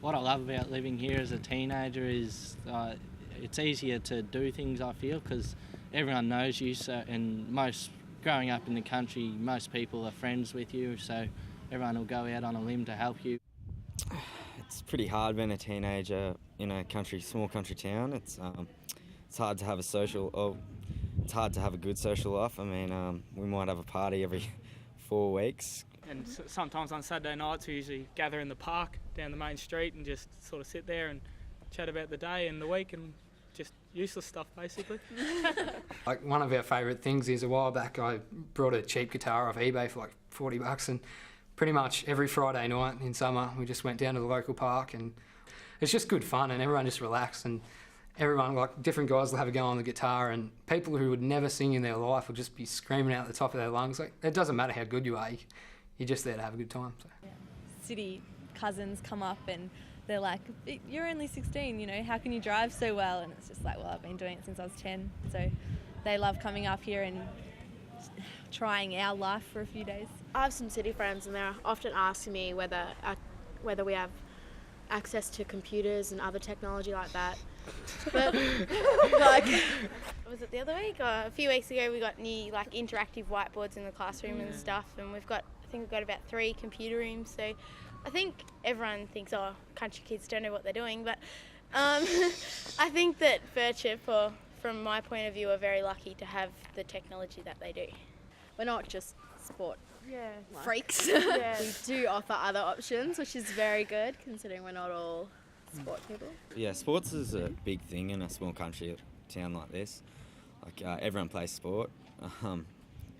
What I love about living here as a teenager is it's easier to do things, I feel, because everyone knows you, and growing up in the country, most people are friends with you, so everyone will go out on a limb to help you. It's pretty hard being a teenager in a small country town. It's hard to have it's hard to have a good social life. I mean, we might have a party every 4 weeks. And sometimes on Saturday nights we usually gather in the park down the main street and just sort of sit there and chat about the day and the week and just useless stuff basically. Like, one of our favourite things is, a while back I brought a cheap guitar off eBay for like $40, and pretty much every Friday night in summer we just went down to the local park, and it's just good fun, and everyone just relaxed, and everyone, like, different guys will have a go on the guitar, and people who would never sing in their life will just be screaming out the top of their lungs. Like, it doesn't matter how good you are, you're just there to have a good time. So. Yeah. City cousins come up and they're like, you're only 16, you know, how can you drive so well? And it's just like, well, I've been doing it since I was 10. So they love coming up here and trying our life for a few days. I have some city friends, and they're often asking me whether we have access to computers and other technology like that. But like, was it the other week or a few weeks ago, we got new like interactive whiteboards in the classroom and stuff, and I think we've got about 3 computer rooms. So I think everyone thinks, oh, country kids don't know what they're doing, but I think that Birchip, or from my point of view, are very lucky to have the technology that they do. We're not just sport freaks. Yeah. We do offer other options, which is very good considering we're not all sport people. Yeah, sports is a big thing in a small country town like this. Like, everyone plays sport.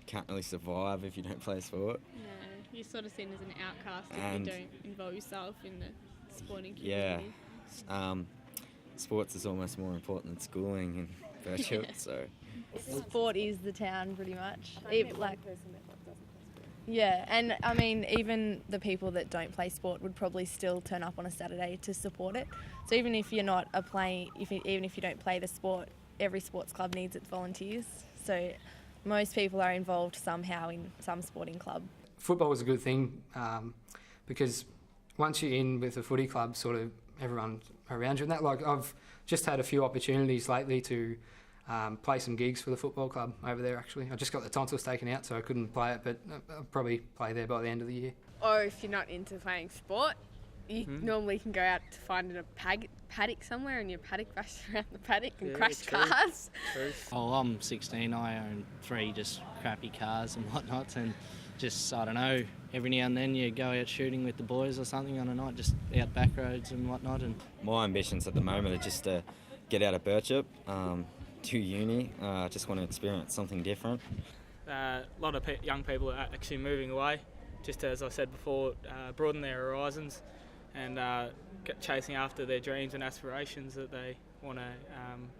Can't really survive if you don't play sport. No, you're sort of seen as an outcast if you don't involve yourself in the sporting community. Yeah, sports is almost more important than schooling in Birchip, so... Sport is the town, pretty much. Yeah, and I mean, even the people that don't play sport would probably still turn up on a Saturday to support it. So even if you're not even if you don't play the sport, every sports club needs its volunteers. So most people are involved somehow in some sporting club. Football is a good thing because once you're in with a footy club, sort of everyone around you and that. Like, I've just had a few opportunities lately to play some gigs for the football club over there, actually. I just got the tonsils taken out, so I couldn't play it, but I'll probably play there by the end of the year. Or if you're not into playing sport, you normally can go out to find a paddock somewhere, and your paddock bash around the paddock and crash cars. True. Oh, I'm 16, I own 3 just crappy cars and whatnot, and just, I don't know, every now and then you go out shooting with the boys or something on a night, just out back roads and whatnot. And my ambitions at the moment are just to get out of Birchip, to uni. Just want to experience something different. A lot of young people are actually moving away, just as I said before, broaden their horizons and chasing after their dreams and aspirations that they want to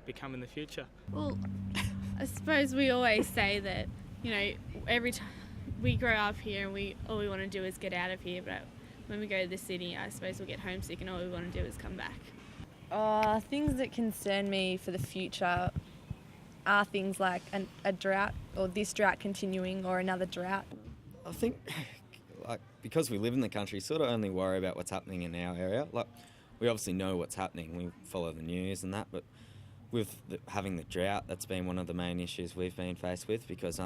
become in the future. Well, I suppose we always say that, you know, every time we grow up here and all we want to do is get out of here, but when we go to the city, I suppose we'll get homesick and all we want to do is come back. Things that concern me for the future are things like a drought, or this drought continuing, or another drought. I think, like, because we live in the country, sort of only worry about what's happening in our area. Like, we obviously know what's happening, we follow the news and that, but with having the drought, that's been one of the main issues we've been faced with, because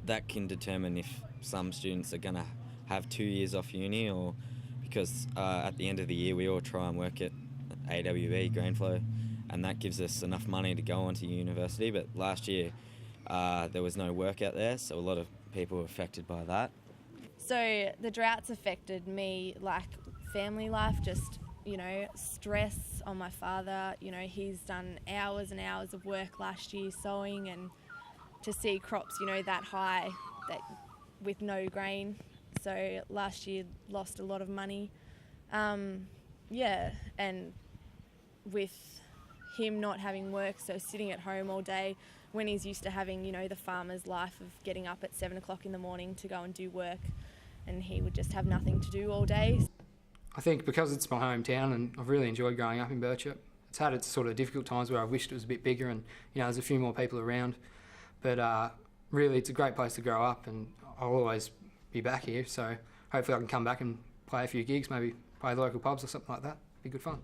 that can determine if some students are going to have 2 years off uni, or because at the end of the year we all try and work at AWE, Greenflow, and that gives us enough money to go on to university. But last year there was no work out there, so a lot of people were affected by that. So the drought's affected me, like family life, just, you know, stress on my father. You know, he's done hours and hours of work last year sowing, and to see crops, you know, that high, that with no grain. So last year lost a lot of money. Yeah, and with him not having work, so sitting at home all day, when he's used to having, you know, the farmer's life of getting up at 7 o'clock in the morning to go and do work, and he would just have nothing to do all day. I think because it's my hometown, and I've really enjoyed growing up in Birchip. It's had its sort of difficult times where I wished it was a bit bigger and, you know, there's a few more people around. But really, it's a great place to grow up, and I'll always be back here, so hopefully I can come back and play a few gigs, maybe play the local pubs or something like that. Be good fun.